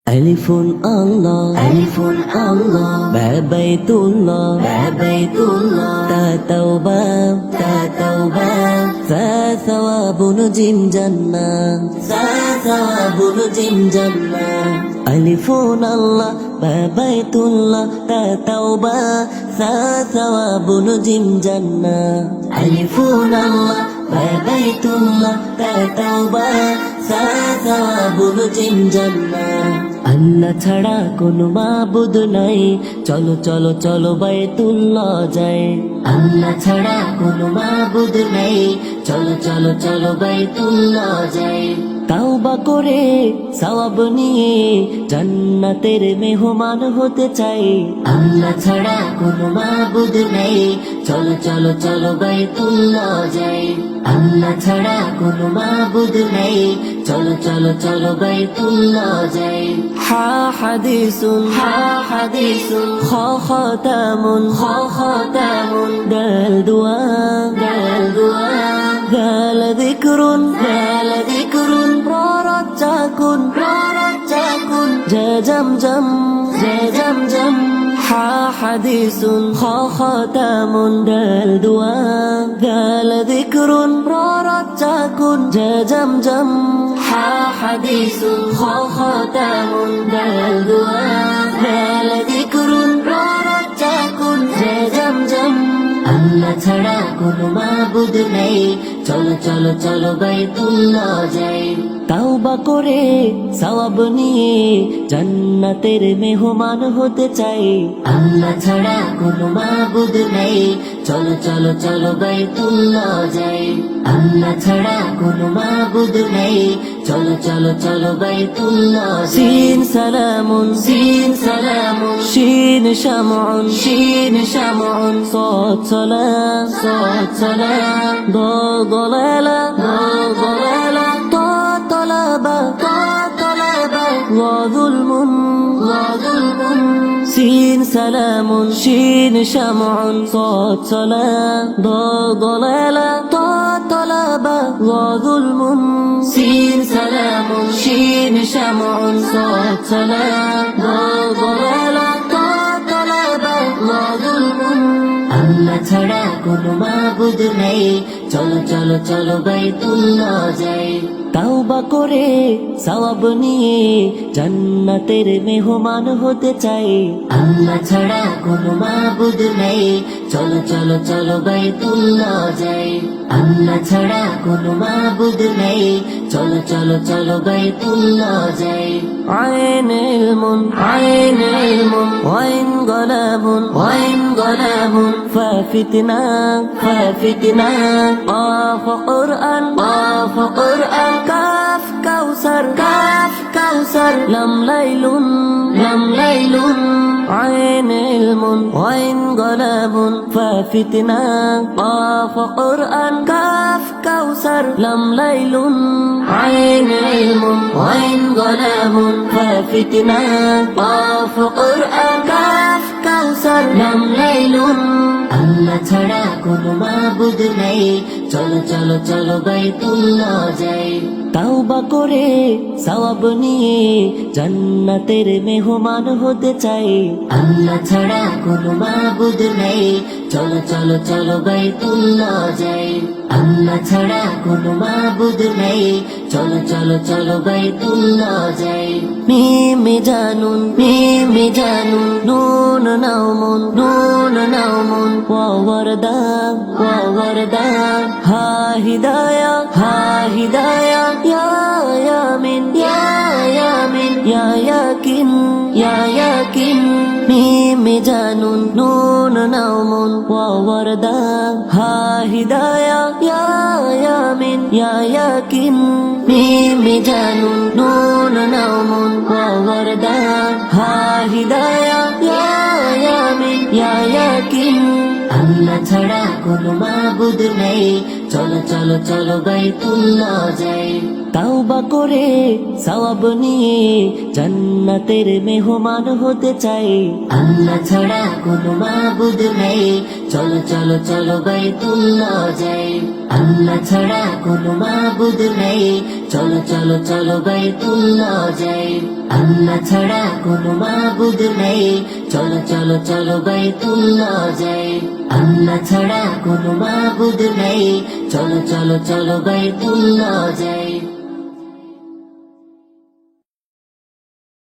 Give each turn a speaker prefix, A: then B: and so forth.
A: ألف الله بيت الله تا توبة ثواب نجم جنة ألف الله بيت الله تا توبة ثواب نجم جنة ألف الله بيت الله تا توبة ثواب نجم جنة আল্লাহ ছাড়া কোনো মাবুদ নাই, চলো চলো চলো বাইতুল্লাহ যাই। আল্লাহ ছাড়া কোনো মাবুদ নাই, চলো চলো চলো বাইতুল্লাহ যাই। তাওবা করে সওয়াব নিয়ে জান্নাতের মেহমান হতে চাই। আল্লাহ ছাড়া কোনো মাবুদ নাই, চলো চলো চলো বাইতুল্লাহ যাই। আল্লাহ ছাড়া কোনো মাবুদ নাই, চলো চলো চলো বাইতুল্লাহ যাই। হা হাদিসুন খ খতামুন দাল দুআ গাল যিকরুন ররাজ্জাকুন জা জামজাম হা হাদিসুন খ খতামুন দাল দুআ গাল যিকরুন ররাজ্জাকুন জা জামজাম হা হাদিসুন খ খতামুন দাল দুআ গাল যিকরুন ররাজ্জাকুন জা জামজাম আল্লাহ ছাড়া কোনো মাবুদ নাই, চলো চলো চলো বাইতুল্লাহ যাই। তাওবা করে সওয়াব নিয়ে জান্নাতের মেহমান হতে চাই। আল্লাহ ছাড়া কোনো মাবুদ নাই, চলো চলো চলো বাইতুল্লাহ যাই। আল্লাহ ছাড়া কোনো মাবুদ নাই, চলো চলো চলো বাইতুল্লাহ। সিন সালামুন শিন শামউন صاد صلاة ضلالة طلبة وظلم سين سلام شين شمع صاد صلاة ضلالة طلبة وظلم سين سلام شين شمع صاد صلاة ضلالة طلبة وظلم আল্লাহ ছাড়া কোনো মাবুদ নাই, চলো চলো চলো বাইতুল্লাহ যাই। তাওবা করে সওয়াব নিয়ে জান্নাতের মেহমান হতে চাই। আল্লাহ ছাড়া কোনো মাবুদ নাই, চলো চলো চলো বাইতুল্লাহ যাই। আল্লাহ ছাড়া কোনো মাবুদ নাই, চলো চলো চলো বাইতুল্লাহ যাই। আইন ইলমুন ওয়াইন গলাবুন ফাফিতনা قاف قرآن كاف كوثر لم ليل عين علم وعين غلاب ففتنا قاف قرآن كاف كوثر لم ليل عين علم وعين غلاب ففتنا قاف قرآن كاف كوثر لم ليل আল্লাহ ছাড়া কোনো মাবুদ নাই, চলো চলো চলো বাইতুল্লাহ যাই। তাওবা করে সওয়াব নিয়ে জান্নাতের মেহমান হতে চাই। আল্লাহ ছাড়া কোনো মাবুদ নাই, চলো চলো চলো বাইতুল্লাহ যাই। আল্লাহ ছাড়া কোনো মাবুদ নাই, চলো চলো চলো বাইতুল্লাহ যাই। মিমে জানুন নুন নাউমুন ওয়ারদা হা হিদায়া ইয়া ইয়ামিন ইয়া ইয়াকিন মিমে জানুন নুন নাউমুন ওয়ারদা হা হিদায়া ইয়া ইয়ামিন ইয়া ইয়াকিন মিমে জানুন নুন নাউমুন ওয়ারদা হা হিদায়া ইয়া ইয়ামিন ইয়া ইয়াকিন আল্লাহ ছাড়া কোনো মাবুদ নাই, চলো চলো চলো বাইতুল্লাহ যাই। তাওবা করে সওয়াব নিয়ে জান্নাতের মেহমান হতে চাই। আল্লাহ ছাড়া কোনো মাবুদ নাই, চলো চলো চলো বাইতুল্লাহ যাই আল্লাহ ছাড়া কোনো মাবুদ নেই চলো চলো চলো বাইতুল্লাহ যাই আল্লাহ ছাড়া কোনো মাবুদ নেই চলো চলো চলো বাইতুল্লাহ যাই আল্লাহ ছাড়া কোনো মাবুদ নেই চলো চলো চলো বাইতুল্লাহ যাই